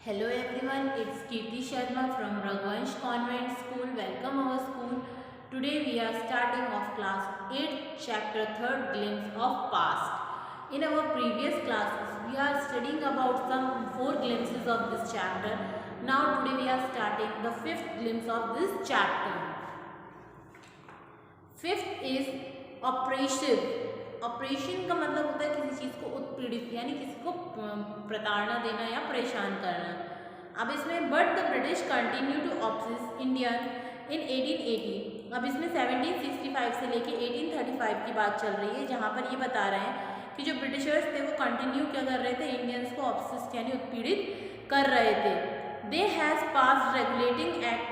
Hello everyone, it's Kirti Sharma from Raghuvansh Convent School. Welcome our school. Today we are starting off class 8, chapter 3rd, Glimpse of Past. In our previous classes, we are studying about some 4 glimpses of this chapter. Now today we are starting the 5th glimpse of this chapter. Fifth is operation. Operation का मतलब होता है किसी चीज़ को उत्पीड़ित यानी किसी को प्रताड़ना देना या परेशान करना. अब इसमें but the British continue to oppress Indian in 1880. अब इसमें 1765 से लेके 1835 की बात चल रही है, जहाँ पर ये बता रहे हैं कि जो ब्रिटिशर्स थे वो कंटिन्यू क्या कर रहे थे, इंडियंस को ऑप्सिस यानी उत्पीड़ित कर रहे थे. They has pass regulating act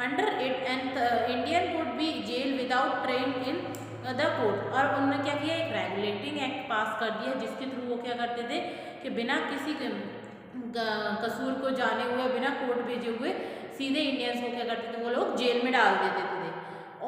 under it and Indian would be jail without train in the court. और उन्होंने क्या किया, एक रेगुलेटिंग एक्ट पास कर दिया जिसके थ्रू वो क्या करते थे कि बिना किसी कसूर को जाने हुए, बिना कोर्ट भेजे हुए सीधे इंडियंस को क्या करते थे, वो लोग जेल में डाल देते थे.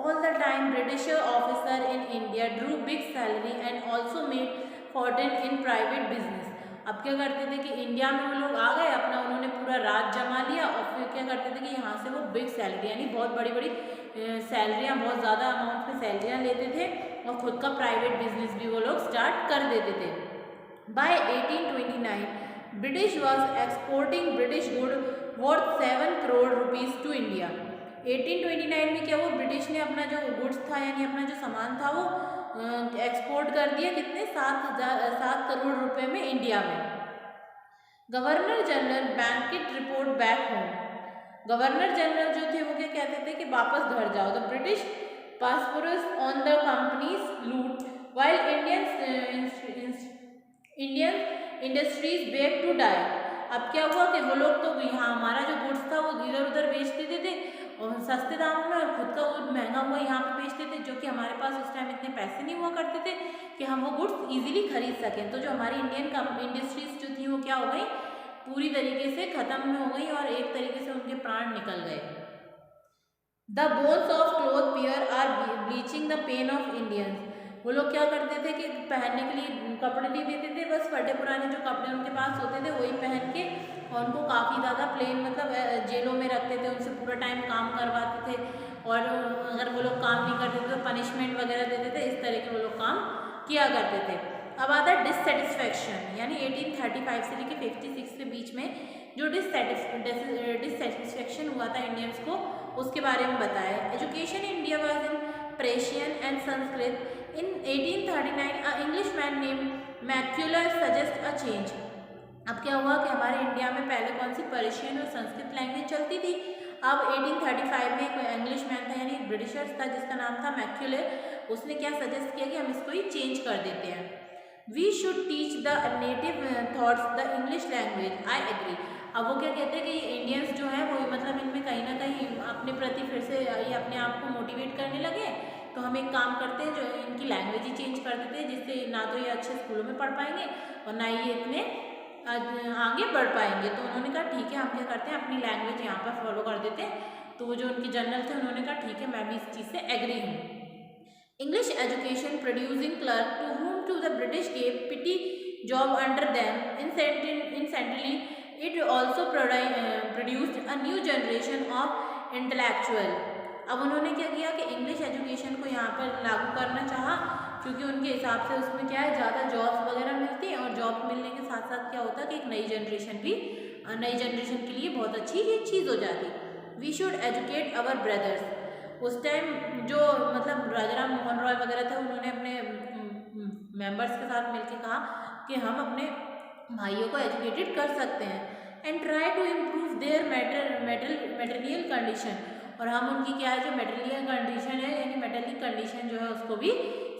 All the time British officer in India drew big salary and also made fortune in private business. अब क्या करते थे कि इंडिया में वो लोग आ गए, अपना उन्होंने पूरा राज जमा लिया और फिर क्या करते थे कि यहाँ से वो बिग सैलरी यानी बहुत बड़ी बड़ी सैलरियाँ, बहुत ज़्यादा अमाउंट में सैलरियाँ लेते थे और ख़ुद का प्राइवेट बिजनेस भी वो लोग स्टार्ट कर देते थे. By 1829 British was exporting British good worth 7 crore rupees to India. 1829 में क्या वो ब्रिटिश ने अपना जो गुड्स था यानी अपना जो सामान था वो एक्सपोर्ट कर दिया, कितने 7 करोड़ रुपए में इंडिया में. Governor general banquet report back home. Governor general जो थे वो क्या कहते थे कि वापस घर जाओ. The British passports on the companies loot while Indian industries beg to die. अब क्या हुआ कि वो लोग तो यहाँ हमारा जो गुड्स था वो इधर उधर बेच देते थे और सस्ते दामों में, और खुद का गुड महंगा हुआ यहाँ पे बेचते थे, जो कि हमारे पास उस टाइम इतने पैसे नहीं हुआ करते थे कि हम वो गुड्स इजीली खरीद सकें. तो जो हमारी इंडियन इंडस्ट्रीज जो थी वो क्या हो गई, पूरी तरीके से ख़त्म हो गई और एक तरीके से उनके प्राण निकल गए. The bones of cloth pier are bleaching the pain of Indians. वो लोग क्या करते थे कि पहनने के लिए कपड़े नहीं देते थे, बस फटे पुराने जो कपड़े उनके पास होते थे वही पहन के, और उनको काफ़ी ज़्यादा प्लेन मतलब जेलों में रखते थे, उनसे पूरा टाइम काम करवाते थे, और अगर वो लोग काम नहीं करते थे तो पनिशमेंट वगैरह देते थे. इस तरह के वो लोग काम किया करते थे. अब आता है डिससेटिस्फैक्शन, यानी 1835 से लेकर 56 के बीच में जो डिससेटिस्फैक्शन हुआ था इंडियंस को, उसके बारे में बताया. Education in India was in Persian and Sanskrit. In 1839 a English man name macular suggest a change. अब क्या हुआ कि हमारे इंडिया में पहले कौन सी पर्शियन और संस्कृत लैंग्वेज चलती थी. अब 1835 में एक इंग्लिश मैन था यानी ब्रिटिशर्स था जिसका नाम था मैक्यूलर. उसने क्या सजेस्ट किया कि हम इसको ही चेंज कर देते हैं. We should teach the native thoughts the English language. I agree. अब वो क्या कहते हैं कि इंडियंस जो है वो मतलब इनमें कहीं ना कहीं अपने प्रति फिर से ये अपने आप को मोटिवेट करने लगे, तो हम एक काम करते हैं जो इनकी लैंग्वेज ही चेंज कर देते हैं, जिससे ना तो ये अच्छे स्कूलों में पढ़ पाएंगे और ना ही ये इतने आगे बढ़ पाएंगे. तो उन्होंने कहा ठीक है, हम क्या करते हैं अपनी लैंग्वेज यहाँ पर फॉलो कर देते हैं. तो वो जो उनके जनरल थे उन्होंने कहा ठीक है, मैं भी इस चीज़ से एग्री हूँ. English education producing clerk to whom to the British gave petty job under them. Incidentally, it also produced a new generation of intellectual. अब उन्होंने क्या किया कि इंग्लिश एजुकेशन को यहाँ पर लागू करना चाहा, क्योंकि उनके हिसाब से उसमें क्या है ज़्यादा जॉब्स वगैरह मिलती हैं, और जॉब मिलने के साथ साथ क्या होता है कि एक नई जनरेशन के लिए बहुत अच्छी ये चीज़ हो जाती. We should educate our brothers. उस टाइम जो मतलब राजा राम मोहन रॉय वगैरह थे, उन्होंने अपने मेंबर्स के साथ मिलकर कहा कि हम अपने भाइयों को एजुकेटेड कर सकते हैं. And try to improve their material condition. और हम उनकी क्या है जो मेटेरियल कंडीशन है यानी मेटेरियल कंडीशन जो है उसको भी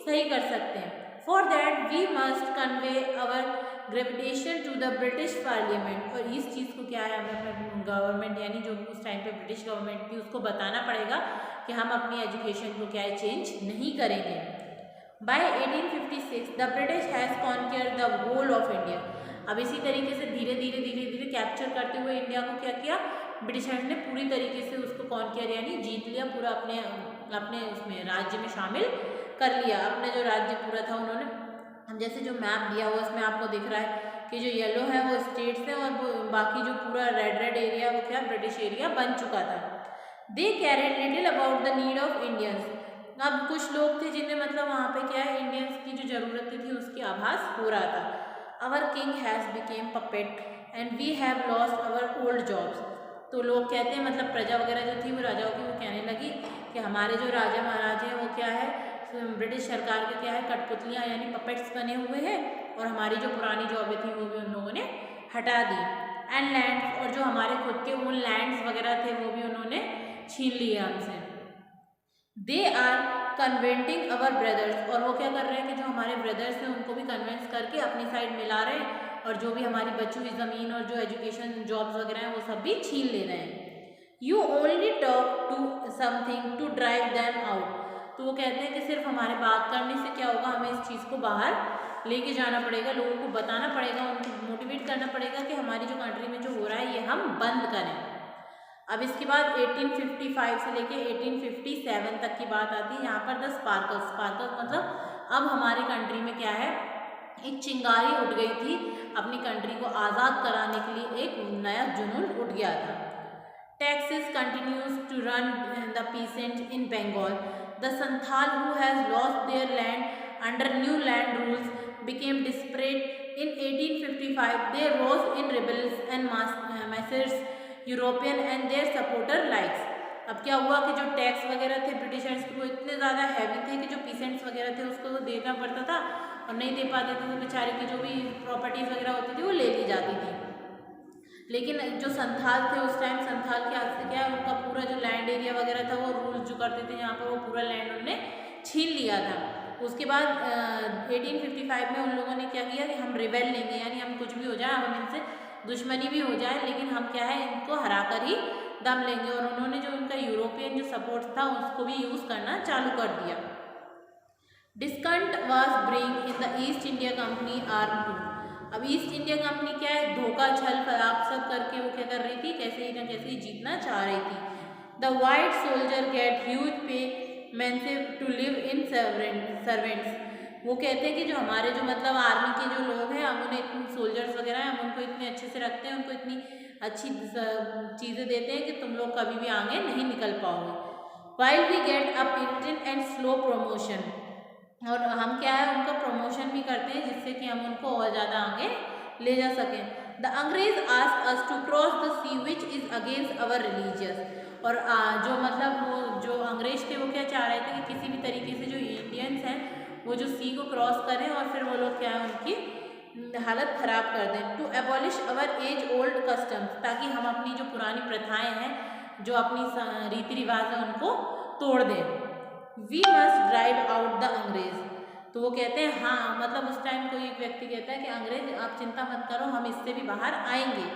सही कर सकते हैं. For that we must convey our gravitation to the British Parliament. और इस चीज़ को क्या है हमें गवर्नमेंट यानी जो उस टाइम पे ब्रिटिश गवर्नमेंट थी उसको बताना पड़ेगा कि हम अपनी एजुकेशन को क्या है चेंज नहीं करेंगे. By 1856 the British has conquer the whole of India. अब इसी तरीके से धीरे धीरे कैप्चर करते हुए इंडिया को क्या किया, ब्रिटिशर्स ने पूरी तरीके से उसको कॉन्क्यर यानी जीत लिया, पूरा अपने उसमें राज्य में शामिल कर लिया. अपने जो राज्य पूरा था उन्होंने, हम जैसे जो मैप दिया हुआ उसमें आपको दिख रहा है कि जो येलो है वो स्टेट्स हैं और वो बाकी जो पूरा रेड रेड एरिया वो क्या ब्रिटिश एरिया बन चुका था। दे carried little about the need of Indians. अब कुछ लोग थे जिन्हें मतलब वहाँ पे क्या है इंडियंस की जो ज़रूरतें थी उसकी आभास हो रहा था। Our king has became puppet and we have lost our old jobs. तो लोग कहते हैं मतलब प्रजा वगैरह जो थी वो राजाओं की वो कहने लगी कि हमारे जो राजा महाराजे हैं वो क्या है ब्रिटिश सरकार के क्या है कठपुतलियाँ यानी पपेट्स बने हुए हैं और हमारी जो पुरानी जॉबें थी वो भी उन लोगों ने हटा दी। एंड लैंड्स और जो हमारे खुद के उन लैंड्स वगैरह थे वो भी उन्होंने छीन लिए हमसे। They are converting our brothers. और वो क्या कर रहे हैं कि जो हमारे ब्रदर्स हैं उनको भी कन्वेंस करके अपनी साइड मिला रहे हैं और जो भी हमारी बची हुई ज़मीन और जो एजुकेशन जॉब्स वगैरह हैं वो सब भी छीन ले रहे हैं। You only talk to something to drive them out. तो वो कहते हैं कि सिर्फ हमारे बात करने से क्या होगा, हमें इस चीज़ को बाहर लेके जाना पड़ेगा, लोगों को बताना पड़ेगा, उनको मोटिवेट करना पड़ेगा कि हमारी जो कंट्री में जो हो रहा है ये हम बंद करें। अब इसके बाद 1855 से लेके 1857 तक की बात आती है। यहाँ पर द स्पार्कल्स, स्पार्कल्स मतलब अब हमारी कंट्री में क्या है एक चिंगारी उठ गई थी, अपनी कंट्री को आज़ाद कराने के लिए एक नया जुनून उठ गया था। Taxes continues to run the peasant in Bengal. The Santhal who has lost their land under new land rules became desperate in 1855। They rose in rebels and masses European and their supporter likes. अब क्या हुआ कि जो tax वगैरह थे Britishers के वो इतने ज़्यादा हैवी थे कि जो पीसेंट्स वगैरह थे उसको वो देना पड़ता था और नहीं दे पाते थे तो बेचारे की जो भी प्रॉपर्टीज़ वगैरह होती थी वो ले ली जाती थी। लेकिन जो संथाल थे उस टाइम संथाल के हाथ से क्या है उनका पूरा जो लैंड एरिया वगैरह था वो रूल जो करते थे यहाँ पर वो पूरा लैंड उन्होंने छीन लिया था। उसके बाद 1855 में उन लोगों ने क्या किया कि हम रिबेल लेंगे, यानी हम कुछ भी हो जाए, हम इनसे दुश्मनी भी हो जाए लेकिन हम क्या है इनको हरा कर ही दम लेंगे। और उन्होंने जो उनका यूरोपियन जो सपोर्ट था उसको भी यूज़ करना चालू कर दिया। Discount was bring in the East India Company arm to. अब ईस्ट इंडिया कंपनी क्या है धोखा छल फराब सब करके वो क्या कर रही थी, कैसे ही ना कैसे ही जीतना चाह रही थी। The white soldier get huge pay mansions to live in servants. वो कहते हैं कि जो हमारे जो मतलब आर्मी के जो लोग हैं हम उन्हें इतने सोल्जर्स वगैरह हैं हम उनको इतने अच्छे से रखते हैं, उनको इतनी अच्छी चीज़ें देते हैं कि तुम लोग कभी भी आगे नहीं निकल पाओगे। While we get a pittance and slow promotion. और हम क्या है उनका प्रमोशन भी करते हैं जिससे कि हम उनको और ज़्यादा आगे ले जा सकें। द अंग्रेज ask us to cross the sea which is against our religious. और जो मतलब वो जो अंग्रेज थे वो क्या चाह रहे थे कि किसी भी तरीके से जो इंडियंस हैं वो जो सी को क्रॉस करें और फिर वो लोग क्या है उनकी हालत ख़राब कर दें। To abolish our age old customs, ताकि हम अपनी जो पुरानी प्रथाएं हैं जो अपनी रीति रिवाज है उनको तोड़ दें। We must drive out the अंग्रेज। तो वो कहते हैं हाँ मतलब उस टाइम कोई एक व्यक्ति कहता है कि अंग्रेज आप चिंता मत करो हम इससे भी बाहर आएंगे।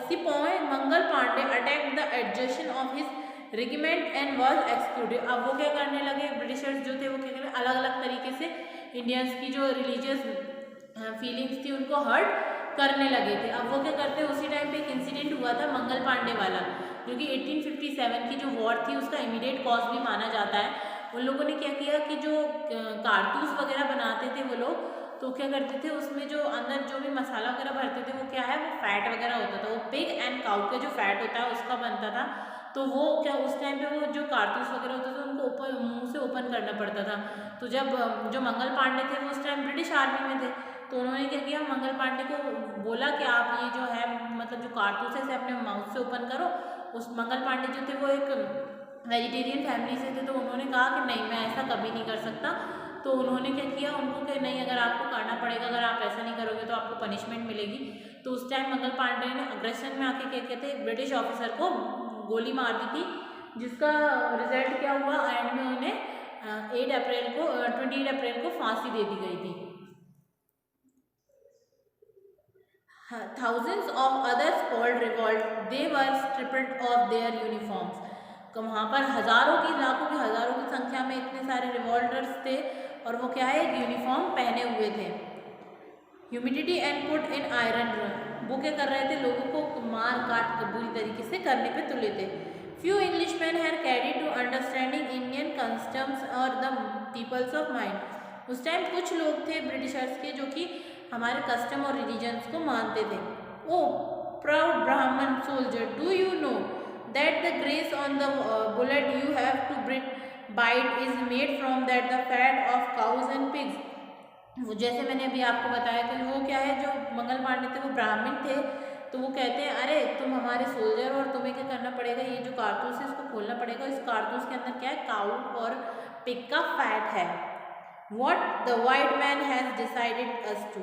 Sepoy Mangal Pandey attack the adjutant of his regiment and was excluded. अब वो क्या करने लगे ब्रिटिशर्स जो थे वो क्या करने अलग अलग तरीके से इंडियंस की जो रिलीजियस फीलिंग्स थी उनको हर्ट करने लगे थे। अब वो क्या करते हैं उसी टाइम पे एक इंसिडेंट हुआ था मंगल पांडे वाला जो कि 1857 की जो वॉर थी उसका इमीडिएट कॉज भी माना जाता है। उन लोगों ने क्या किया कि जो कारतूस वगैरह बनाते थे वो लोग तो क्या करते थे उसमें जो अंदर जो भी मसाला वगैरह भरते थे वो क्या है वो फैट वगैरह होता था, वो पिग एंड काउ का जो फैट होता है उसका बनता था। तो वो क्या उस टाइम पे वो जो कारतूस वगैरह होते थे उनको ऊपर मुंह से ओपन करना पड़ता था। तो जब जो मंगल पांडे थे वो उस टाइम ब्रिटिश आर्मी में थे तो उन्होंने क्या किया मंगल पांडे को बोला कि आप ये जो है मतलब जो कारतूस है इसे अपने माउथ से ओपन करो। उस मंगल पांडे जो थे वो एक वेजिटेरियन फैमिली से थे तो उन्होंने कहा कि नहीं मैं ऐसा कभी नहीं कर सकता। तो उन्होंने क्या किया उनको कि नहीं अगर आपको करना पड़ेगा, अगर आप ऐसा नहीं करोगे तो आपको पनिशमेंट मिलेगी। तो उस टाइम मंगल पांडे ने अग्रेशन में आके क्या कहते हैं ब्रिटिश ऑफिसर को गोली मार दी थी जिसका रिजल्ट क्या हुआ एंड में उन्हें 28 अप्रैल को फांसी दे दी गई थी। Thousands of others called revolt. They were stripped of their uniforms. तो वहाँ पर हज़ारों की लाखों की हज़ारों की संख्या में इतने सारे रिवॉल्टर्स थे और वो क्या है यूनिफॉर्म पहने हुए थे। Humidity and put in iron. वो क्या कर रहे थे लोगों को मार काट बुरी तरीके से करने पे तुले थे। Few English man hair carry to understanding Indian customs और द पीपल्स ऑफ माइंड। उस टाइम कुछ लोग थे ब्रिटिशर्स के जो कि हमारे कस्टम और रिलीजन्स को मानते थे। O proud Brahmin soldier, do you know that the grease on the bullet you have to bite is made from that the fat of cows and pigs. वो जैसे मैंने अभी आपको बताया कि वो क्या है, जो मंगल पांडे थे वो ब्राह्मण थे, तो वो कहते हैं अरे तुम हमारे सोल्जर और तुम्हें क्या करना पड़ेगा, ये जो कारतूस है इसको खोलना पड़ेगा, इस कारतूस के अंदर क्या है, काऊ और पिग का फैट है। What the white man has decided us to,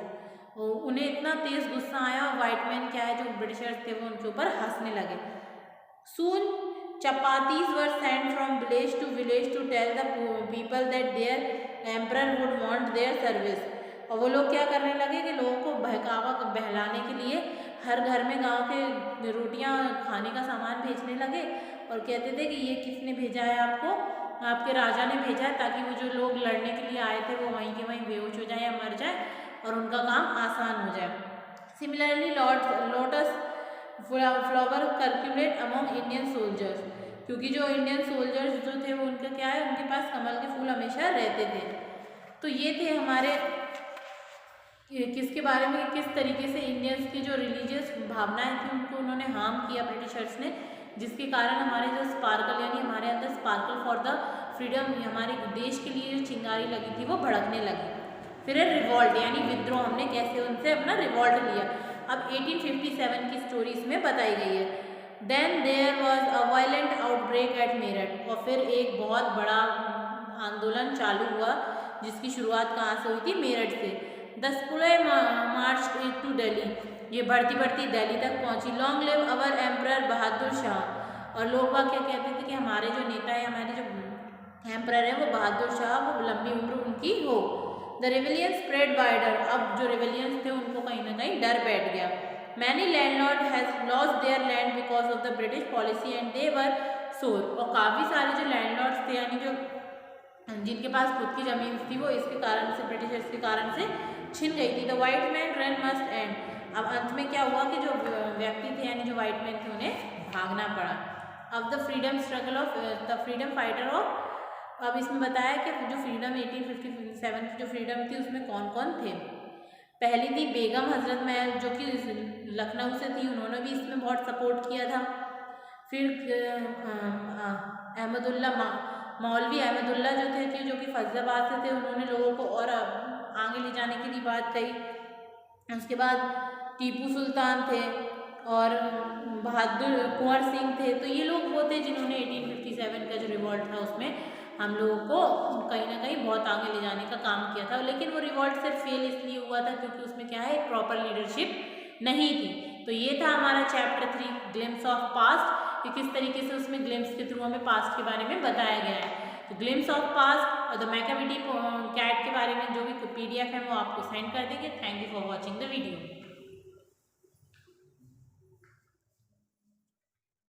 उन्हें इतना तेज गुस्सा आया, वाइट मैन क्या है जो ब्रिटिशर्स थे वो उनके ऊपर हंसने लगे। सून chapatis were sent from village to tell the people that their emperor would want their service। और वो लोग क्या करने लगे कि लोगों को बहलाने के लिए हर घर में गांव के रोटियां खाने का सामान भेजने लगे और कहते थे कि ये किसने भेजा है आपको, आपके राजा ने भेजा है, ताकि वो जो लोग लड़ने के लिए आए थे वो वहीं के वहीं बेहोश हो जाए या मर जाए और उनका काम आसान हो जाए। Similarly lotus flower circulate among Indian soldiers, क्योंकि जो इंडियन सोल्जर्स जो थे वो उनका क्या है, उनके पास कमल के फूल हमेशा रहते थे। तो ये थे हमारे किसके बारे में, किस तरीके से इंडियंस की जो रिलीजियस भावनाएं थी उनको उन्होंने हार्म किया ब्रिटिशर्स ने, जिसके कारण हमारे जो स्पार्कल यानी हमारे अंदर स्पार्कल फॉर द फ्रीडम, हमारे देश के लिए जो चिंगारी लगी थी वो भड़कने लगी। फिर रिवॉल्ट यानी विद्रोह, हमने कैसे उनसे अपना रिवॉल्ट लिया। अब 1857 की स्टोरी इसमें बताई गई है। Then there was a violent outbreak at Meerut, और फिर एक बहुत बड़ा आंदोलन चालू हुआ जिसकी शुरुआत कहाँ से हुई थी, मेरठ से। द स्कूले मार्च टू दिल्ली, ये बढ़ती बढ़ती दिल्ली तक पहुंची। Long live our emperor Bahadur Shah, और लोग बाग क्या कहते थे कि हमारे जो नेता है, हमारे जो एम्परर है वो बहादुर शाह, वो लंबी उम्र उनकी हो। द रेविलियन स्प्रेड वाइडर, अब जो रेविलियंस थे उनको कहीं ना कहीं डर बैठ गया। Many landlord has lost their land because of the British policy and they were sore, और काफ़ी सारे जो लैंडलॉर्ड्स थे यानी जो जिनके पास खुद की ज़मीन थी वो इसके कारण से, ब्रिटिशर्स के कारण से छिन गई थी। The white man run must and, अब अंत में क्या हुआ कि जो व्यक्ति थे यानी जो वाइट मैन थे उन्हें भागना पड़ा। अब the freedom struggle of the freedom fighter of, अब इसमें बताया कि जो फ्रीडम 1857 की जो फ्रीडम थी उसमें कौन कौन थे। पहली थी बेगम हजरत महल जो कि लखनऊ से थी, उन्होंने भी इसमें बहुत सपोर्ट किया था। फिर अहमदुल्ला मौलवी अहमदुल्ला जो थे जो कि फैज़ाबाद से थे, उन्होंने लोगों को और आगे ले जाने के लिए बात कही। उसके बाद टीपू सुल्तान थे और बहादुर कुंवर सिंह थे, तो ये लोग वो थे जिन्होंने 1857 का जो रिवॉल्ट था उसमें हम लोगों को कहीं ना कहीं बहुत आगे ले जाने का काम किया था। लेकिन वो रिवॉल्ट सिर्फ फेल इसलिए हुआ था क्योंकि उसमें क्या है, एक प्रॉपर लीडरशिप नहीं थी। तो ये था हमारा चैप्टर 3 ग्लिम्स ऑफ पास्ट, कि किस तरीके से उसमें ग्लिम्स के थ्रू हमें पास्ट के बारे में बताया गया है। तो ग्लिम्स ऑफ पास्ट और द मैकामिटी कैट के बारे में जो भी PDF है वो आपको सेंड कर देंगे। Thank you for watching the video.